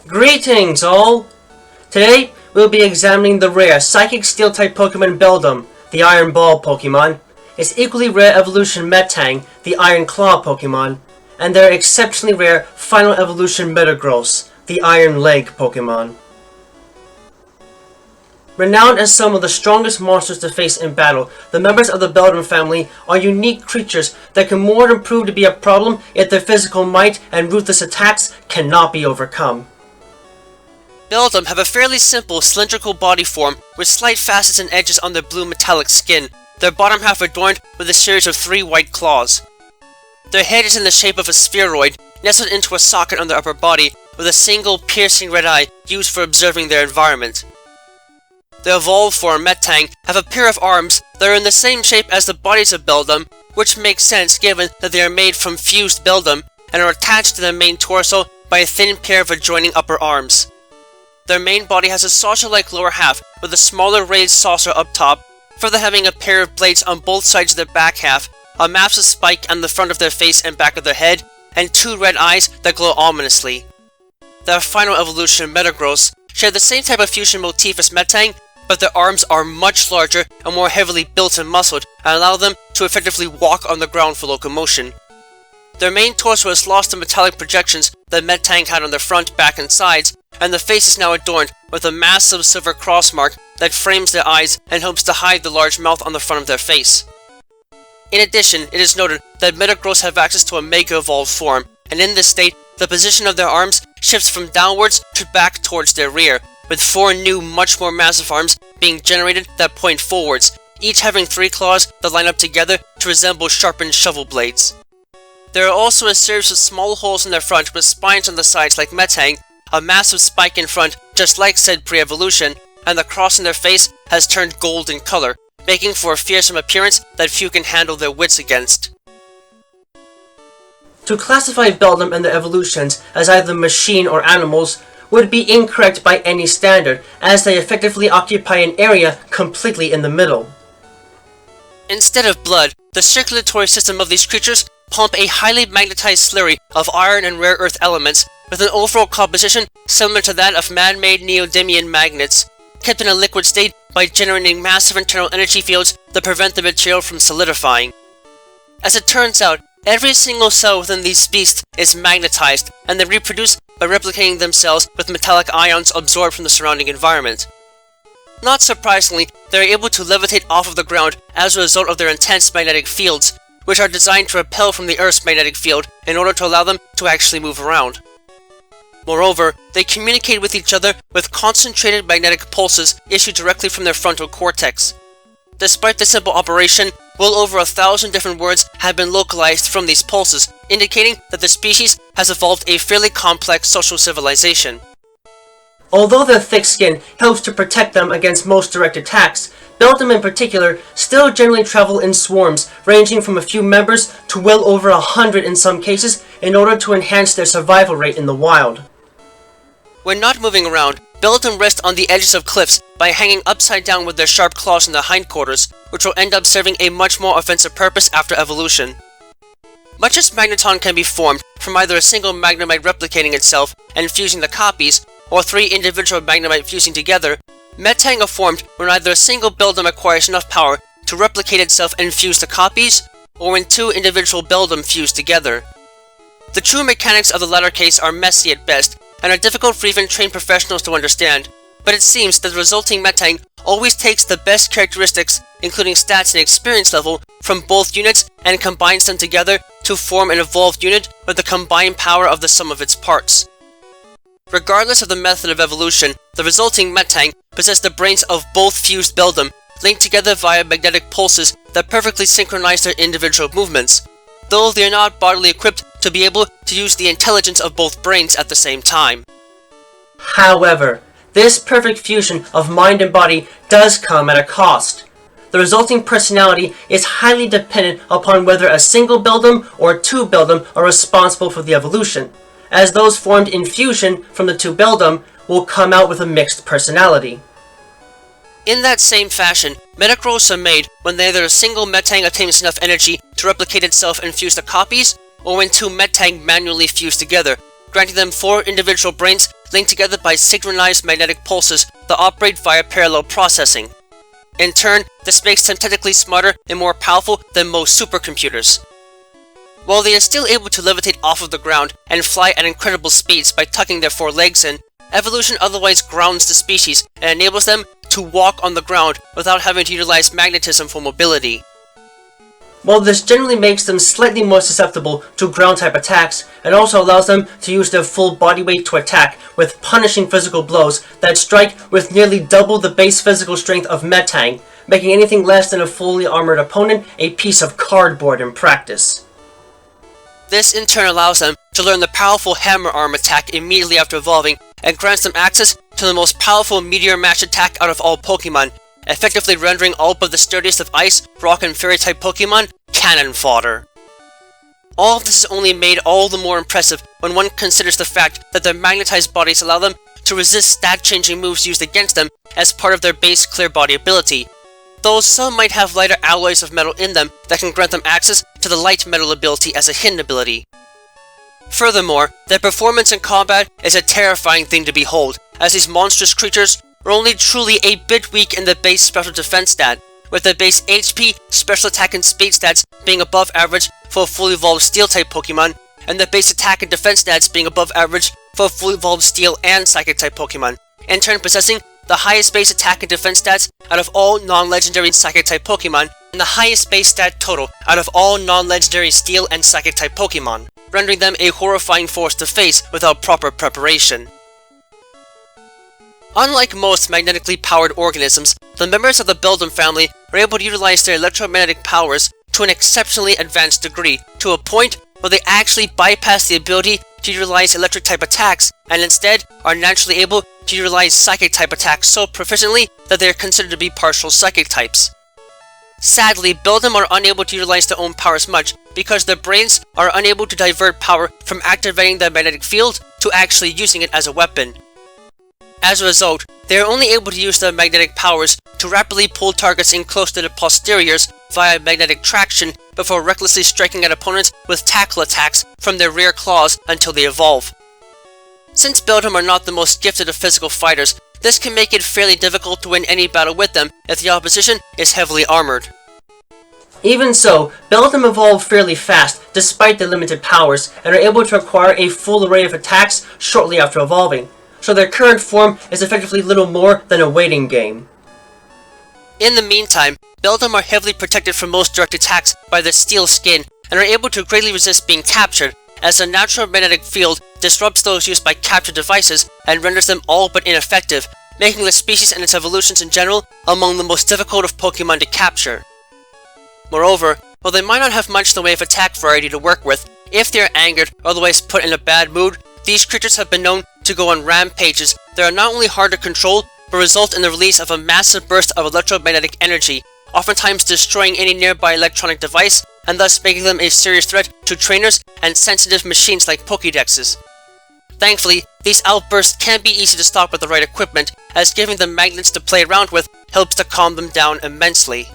Greetings all! Today, we'll be examining the rare Psychic Steel-type Pokemon Beldum, the Iron Ball Pokémon, its equally rare evolution Metang, the Iron Claw Pokémon, and their exceptionally rare final evolution Metagross, the Iron Leg Pokémon. Renowned as some of the strongest monsters to face in battle, the members of the Beldum family are unique creatures that can more than prove to be a problem if their physical might and ruthless attacks cannot be overcome. Beldum have a fairly simple cylindrical body form with slight facets and edges on their blue metallic skin, their bottom half adorned with a series of 3 white claws. Their head is in the shape of a spheroid, nestled into a socket on their upper body, with a single piercing red eye used for observing their environment. The evolved form Metang have a pair of arms that are in the same shape as the bodies of Beldum, which makes sense given that they are made from fused Beldum and are attached to their main torso by a thin pair of adjoining upper arms. Their main body has a saucer-like lower half with a smaller raised saucer up top, further having a pair of blades on both sides of their back half, a massive spike on the front of their face and back of their head, and 2 red eyes that glow ominously. Their final evolution, Metagross, share the same type of fusion motif as Metang, but their arms are much larger and more heavily built and muscled and allow them to effectively walk on the ground for locomotion. Their main torso has lost the metallic projections that Metang had on their front, back, and sides, and the face is now adorned with a massive silver cross mark that frames their eyes and helps to hide the large mouth on the front of their face. In addition, it is noted that Metagross have access to a Mega Evolved form, and in this state, the position of their arms shifts from downwards to back towards their rear, with 4 new, much more massive arms being generated that point forwards, each having 3 claws that line up together to resemble sharpened shovel blades. There are also a series of small holes in their front with spines on the sides like Metang, a massive spike in front just like said pre-evolution, and the cross in their face has turned gold in color, making for a fearsome appearance that few can handle their wits against. To classify Beldum and their evolutions as either machine or animals would be incorrect by any standard, as they effectively occupy an area completely in the middle. Instead of blood, the circulatory system of these creatures pump a highly magnetized slurry of iron and rare earth elements with an overall composition similar to that of man-made neodymium magnets, kept in a liquid state by generating massive internal energy fields that prevent the material from solidifying. As it turns out, every single cell within these beasts is magnetized, and they reproduce by replicating themselves with metallic ions absorbed from the surrounding environment. Not surprisingly, they are able to levitate off of the ground as a result of their intense magnetic fields, which are designed to repel from the Earth's magnetic field in order to allow them to actually move around. Moreover, they communicate with each other with concentrated magnetic pulses issued directly from their frontal cortex. Despite the simple operation, well over 1,000 different words have been localized from these pulses, indicating that the species has evolved a fairly complex social civilization. Although their thick skin helps to protect them against most direct attacks, Beldum in particular still generally travel in swarms, ranging from a few members to well over 100 in some cases, in order to enhance their survival rate in the wild. When not moving around, Beldum rest on the edges of cliffs by hanging upside down with their sharp claws in their hindquarters, which will end up serving a much more offensive purpose after evolution. Much as Magneton can be formed from either a single Magnemite replicating itself and fusing the copies, or 3 individual Magnemite fusing together, Metang are formed when either a single Beldum acquires enough power to replicate itself and fuse the copies, or when 2 individual Beldum fuse together. The true mechanics of the latter case are messy at best, and are difficult for even trained professionals to understand, but it seems that the resulting Metang always takes the best characteristics, including stats and experience level, from both units and combines them together to form an evolved unit with the combined power of the sum of its parts. Regardless of the method of evolution, the resulting Metang possess the brains of both fused Beldum, linked together via magnetic pulses that perfectly synchronize their individual movements, though they are not bodily equipped to be able to use the intelligence of both brains at the same time. However, this perfect fusion of mind and body does come at a cost. The resulting personality is highly dependent upon whether a single Beldum or 2 Beldum are responsible for the evolution, as those formed in fusion from the 2 Beldum will come out with a mixed personality. In that same fashion, Metagross are made when either a single Metang attains enough energy to replicate itself and fuse the copies, or when 2 Metang manually fuse together, granting them 4 individual brains linked together by synchronized magnetic pulses that operate via parallel processing. In turn, this makes them technically smarter and more powerful than most supercomputers. While they are still able to levitate off of the ground and fly at incredible speeds by tucking their 4 legs in, evolution otherwise grounds the species and enables them to walk on the ground without having to utilize magnetism for mobility. While this generally makes them slightly more susceptible to ground-type attacks, it also allows them to use their full body weight to attack with punishing physical blows that strike with nearly double the base physical strength of Metang, making anything less than a fully armored opponent a piece of cardboard in practice. This in turn allows them to learn the powerful Hammer Arm attack immediately after evolving and grants them access to the most powerful Meteor Mash attack out of all Pokemon, effectively rendering all but the sturdiest of Ice, Rock, and Fairy-type Pokemon cannon fodder. All of this is only made all the more impressive when one considers the fact that their magnetized bodies allow them to resist stat-changing moves used against them as part of their base clear body ability, though some might have lighter alloys of metal in them that can grant them access to the light metal ability as a hidden ability. Furthermore, their performance in combat is a terrifying thing to behold, as these monstrous creatures are only truly a bit weak in the base special defense stat, with their base HP, special attack, and speed stats being above average for a fully evolved Steel-type Pokemon, and their base attack and defense stats being above average for a fully evolved Steel and Psychic-type Pokemon, in turn possessing the highest base attack and defense stats out of all non-legendary Psychic-type Pokemon, and the highest base stat total out of all non-legendary Steel and Psychic-type Pokemon, rendering them a horrifying force to face without proper preparation. Unlike most magnetically powered organisms, the members of the Beldum family are able to utilize their electromagnetic powers to an exceptionally advanced degree, to a point where they actually bypass the ability to utilize electric-type attacks, and instead are naturally able to utilize psychic-type attacks so proficiently that they are considered to be partial psychic types. Sadly, Beldum are unable to utilize their own powers much because their brains are unable to divert power from activating the magnetic field to actually using it as a weapon. As a result, they are only able to use their magnetic powers to rapidly pull targets in close to the posteriors via magnetic traction before recklessly striking at opponents with tackle attacks from their rear claws until they evolve. Since Beldum are not the most gifted of physical fighters, this can make it fairly difficult to win any battle with them if the opposition is heavily armored. Even so, Beldum evolve fairly fast despite their limited powers, and are able to acquire a full array of attacks shortly after evolving, so their current form is effectively little more than a waiting game. In the meantime, Beldum are heavily protected from most direct attacks by their steel skin, and are able to greatly resist being captured, as their natural magnetic field disrupts those used by captured devices and renders them all but ineffective, making the species and its evolutions in general among the most difficult of Pokemon to capture. Moreover, while they might not have much in the way of attack variety to work with, if they are angered or otherwise put in a bad mood, these creatures have been known to go on rampages that are not only hard to control, but result in the release of a massive burst of electromagnetic energy, oftentimes destroying any nearby electronic device, and thus making them a serious threat to trainers and sensitive machines like Pokédexes. Thankfully, these outbursts can be easy to stop with the right equipment, as giving them magnets to play around with helps to calm them down immensely.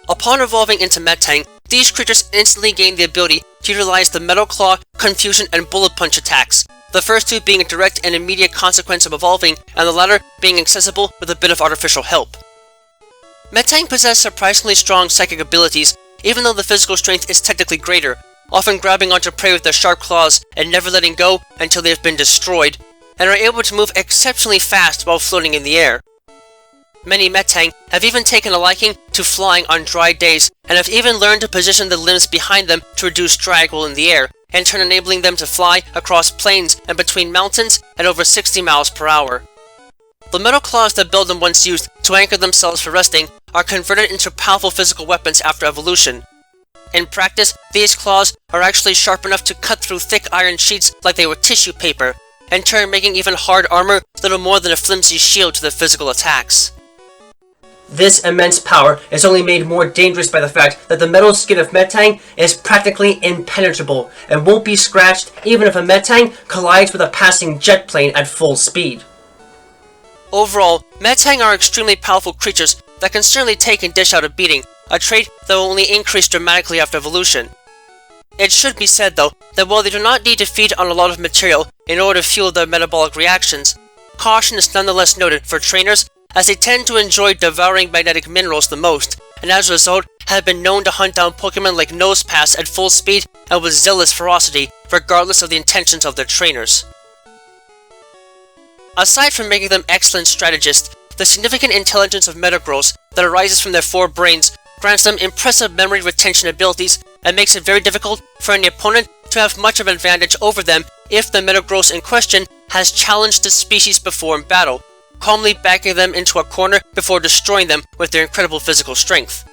Upon evolving into Metang, these creatures instantly gain the ability to utilize the Metal Claw, Confusion, and Bullet Punch attacks, the first two being a direct and immediate consequence of evolving, and the latter being accessible with a bit of artificial help. Metang possess surprisingly strong psychic abilities, even though the physical strength is technically greater, often grabbing onto prey with their sharp claws and never letting go until they have been destroyed, and are able to move exceptionally fast while floating in the air. Many Metang have even taken a liking to flying on dry days, and have even learned to position the limbs behind them to reduce drag while in the air, in turn enabling them to fly across plains and between mountains at over 60 miles per hour. The metal claws that Beldum once used to anchor themselves for resting are converted into powerful physical weapons after evolution. In practice, these claws are actually sharp enough to cut through thick iron sheets like they were tissue paper, in turn making even hard armor little more than a flimsy shield to their physical attacks. This immense power is only made more dangerous by the fact that the metal skin of Metang is practically impenetrable and won't be scratched even if a Metang collides with a passing jet plane at full speed. Overall, Metang are extremely powerful creatures that can certainly take and dish out a beating, a trait that will only increase dramatically after evolution. It should be said though, that while they do not need to feed on a lot of material in order to fuel their metabolic reactions, caution is nonetheless noted for trainers, as they tend to enjoy devouring magnetic minerals the most, and as a result have been known to hunt down Pokemon like Nosepass at full speed and with zealous ferocity, regardless of the intentions of their trainers. Aside from making them excellent strategists, the significant intelligence of Metagross that arises from their 4 brains grants them impressive memory retention abilities and makes it very difficult for any opponent to have much of an advantage over them if the Metagross in question has challenged the species before in battle, calmly backing them into a corner before destroying them with their incredible physical strength.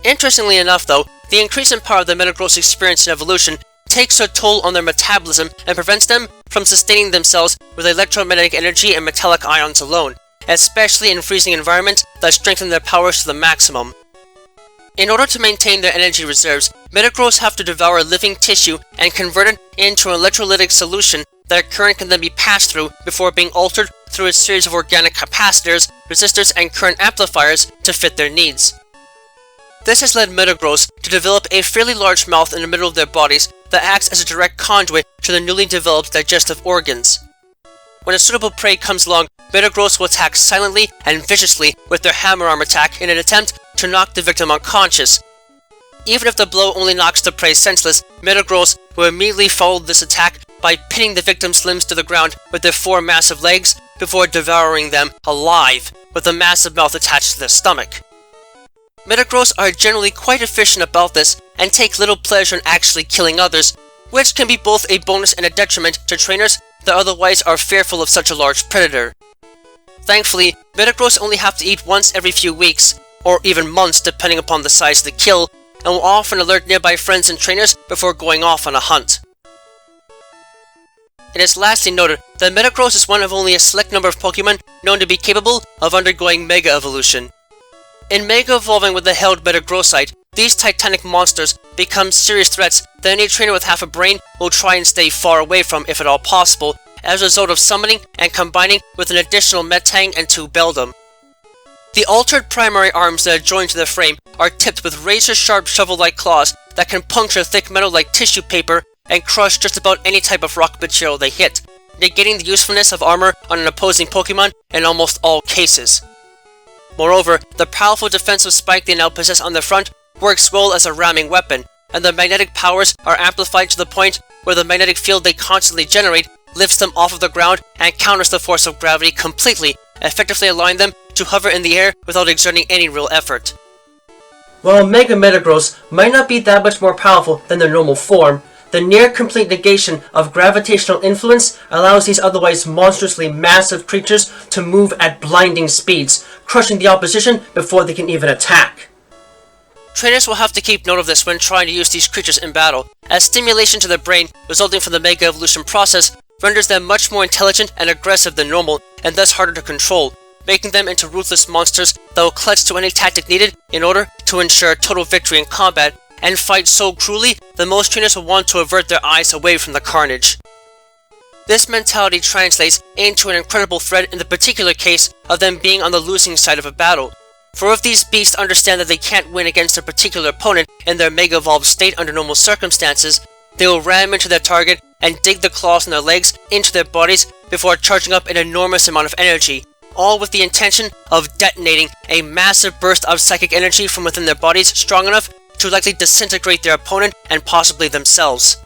Interestingly enough though, the increase in power of the Metagross experience in evolution takes a toll on their metabolism and prevents them from sustaining themselves with electromagnetic energy and metallic ions alone, especially in freezing environments that strengthen their powers to the maximum. In order to maintain their energy reserves, Metagross have to devour living tissue and convert it into an electrolytic solution that a current can then be passed through before being altered through a series of organic capacitors, resistors, and current amplifiers to fit their needs. This has led Metagross to develop a fairly large mouth in the middle of their bodies that acts as a direct conduit to the newly developed digestive organs. When a suitable prey comes along, Metagross will attack silently and viciously with their hammer arm attack in an attempt to knock the victim unconscious. Even if the blow only knocks the prey senseless, Metagross will immediately follow this attack by pinning the victim's limbs to the ground with their 4 massive legs before devouring them alive, with a massive mouth attached to their stomach. Metagross are generally quite efficient about this and take little pleasure in actually killing others, which can be both a bonus and a detriment to trainers that otherwise are fearful of such a large predator. Thankfully, Metagross only have to eat once every few weeks, or even months depending upon the size of the kill, and will often alert nearby friends and trainers before going off on a hunt. It is lastly noted that Metagross is one of only a select number of Pokemon known to be capable of undergoing Mega Evolution. In Mega Evolving with the held Metagrossite, these titanic monsters become serious threats that any trainer with half a brain will try and stay far away from if at all possible, as a result of summoning and combining with an additional Metang and 2 Beldum. The altered primary arms that are joined to the frame are tipped with razor-sharp shovel-like claws that can puncture thick metal like tissue paper and crush just about any type of rock material they hit, negating the usefulness of armor on an opposing Pokemon in almost all cases. Moreover, the powerful defensive spike they now possess on the front works well as a ramming weapon, and their magnetic powers are amplified to the point where the magnetic field they constantly generate lifts them off of the ground and counters the force of gravity completely, effectively allowing them to hover in the air without exerting any real effort. While Mega Metagross might not be that much more powerful than their normal form, the near-complete negation of gravitational influence allows these otherwise monstrously massive creatures to move at blinding speeds, crushing the opposition before they can even attack. Trainers will have to keep note of this when trying to use these creatures in battle, as stimulation to the brain resulting from the Mega Evolution process renders them much more intelligent and aggressive than normal, and thus harder to control, making them into ruthless monsters that will clutch to any tactic needed in order to ensure total victory in combat, and fight so cruelly that most trainers will want to avert their eyes away from the carnage. This mentality translates into an incredible threat in the particular case of them being on the losing side of a battle. For if these beasts understand that they can't win against a particular opponent in their Mega Evolved state under normal circumstances, they will ram into their target and dig the claws in their legs into their bodies before charging up an enormous amount of energy, all with the intention of detonating a massive burst of psychic energy from within their bodies strong enough to likely disintegrate their opponent and possibly themselves.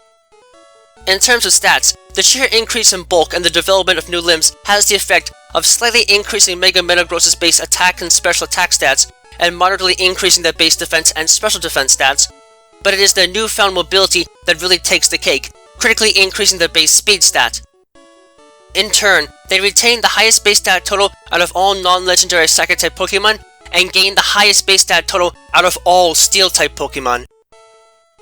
In terms of stats, the sheer increase in bulk and the development of new limbs has the effect of slightly increasing Mega Metagross's base attack and special attack stats, and moderately increasing their base defense and special defense stats, but it is their newfound mobility that really takes the cake, critically increasing their base speed stat. In turn, they retain the highest base stat total out of all non-legendary Psychic-type Pokemon, and gain the highest base stat total out of all Steel-type Pokemon.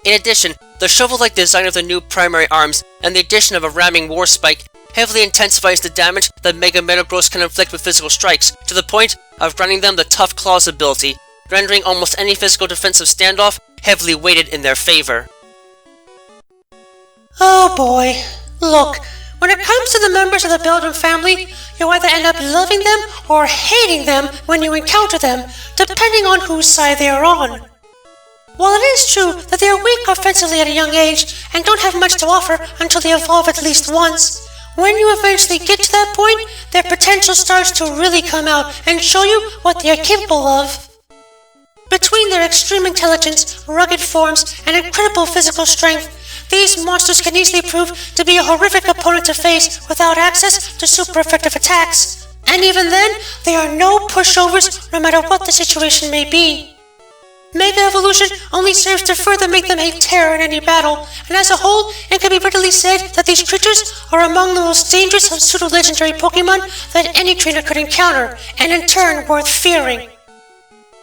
In addition, the shovel-like design of the new primary arms and the addition of a ramming war spike heavily intensifies the damage that Mega Metagross can inflict with physical strikes, to the point of granting them the Tough Claws ability, rendering almost any physical defensive standoff heavily weighted in their favor. Oh boy. Look, when it comes to the members of the Beldum family, you either end up loving them or hating them when you encounter them, depending on whose side they are on. While it is true that they are weak offensively at a young age and don't have much to offer until they evolve at least once, when you eventually get to that point, their potential starts to really come out and show you what they are capable of. Between their extreme intelligence, rugged forms, and incredible physical strength, these monsters can easily prove to be a horrific opponent to face without access to super effective attacks. And even then, they are no pushovers no matter what the situation may be. Mega Evolution only serves to further make them a terror in any battle, and as a whole, it can be readily said that these creatures are among the most dangerous of pseudo-legendary Pokémon that any trainer could encounter, and in turn worth fearing.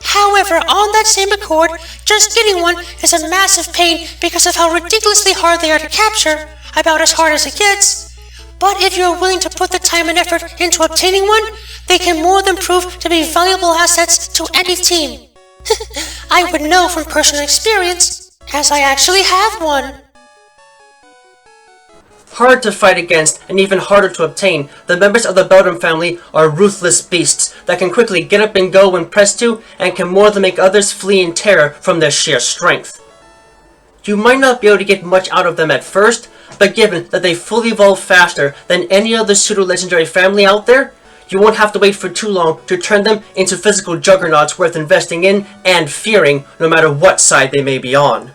However, on that same accord, just getting one is a massive pain because of how ridiculously hard they are to capture, about as hard as it gets. But if you are willing to put the time and effort into obtaining one, they can more than prove to be valuable assets to any team. I would know from personal experience, as I actually have one. Hard to fight against and even harder to obtain, the members of the Beldum family are ruthless beasts that can quickly get up and go when pressed to and can more than make others flee in terror from their sheer strength. You might not be able to get much out of them at first, but given that they fully evolve faster than any other pseudo-legendary family out there, you won't have to wait for too long to turn them into physical juggernauts worth investing in and fearing no matter what side they may be on.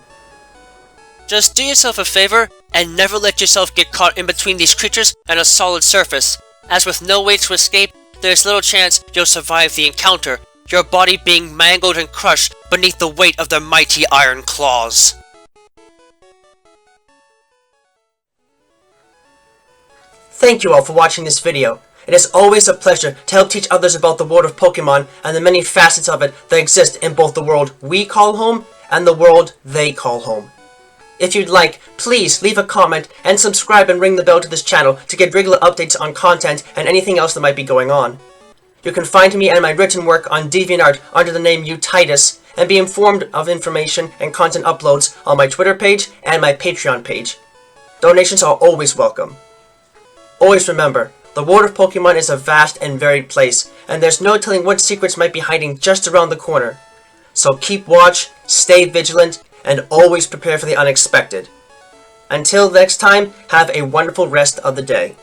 Just do yourself a favor and never let yourself get caught in between these creatures and a solid surface, as with no way to escape, there is little chance you'll survive the encounter, your body being mangled and crushed beneath the weight of their mighty iron claws. Thank you all for watching this video. It is always a pleasure to help teach others about the world of Pokemon and the many facets of it that exist in both the world we call home and the world they call home. If you'd like, please leave a comment and subscribe and ring the bell to this channel to get regular updates on content and anything else that might be going on. You can find me and my written work on DeviantArt under the name Untitled and be informed of information and content uploads on my Twitter page and my Patreon page. Donations are always welcome. Always remember, the world of Pokemon is a vast and varied place, and there's no telling what secrets might be hiding just around the corner. So keep watch, stay vigilant, and always prepare for the unexpected. Until next time, have a wonderful rest of the day.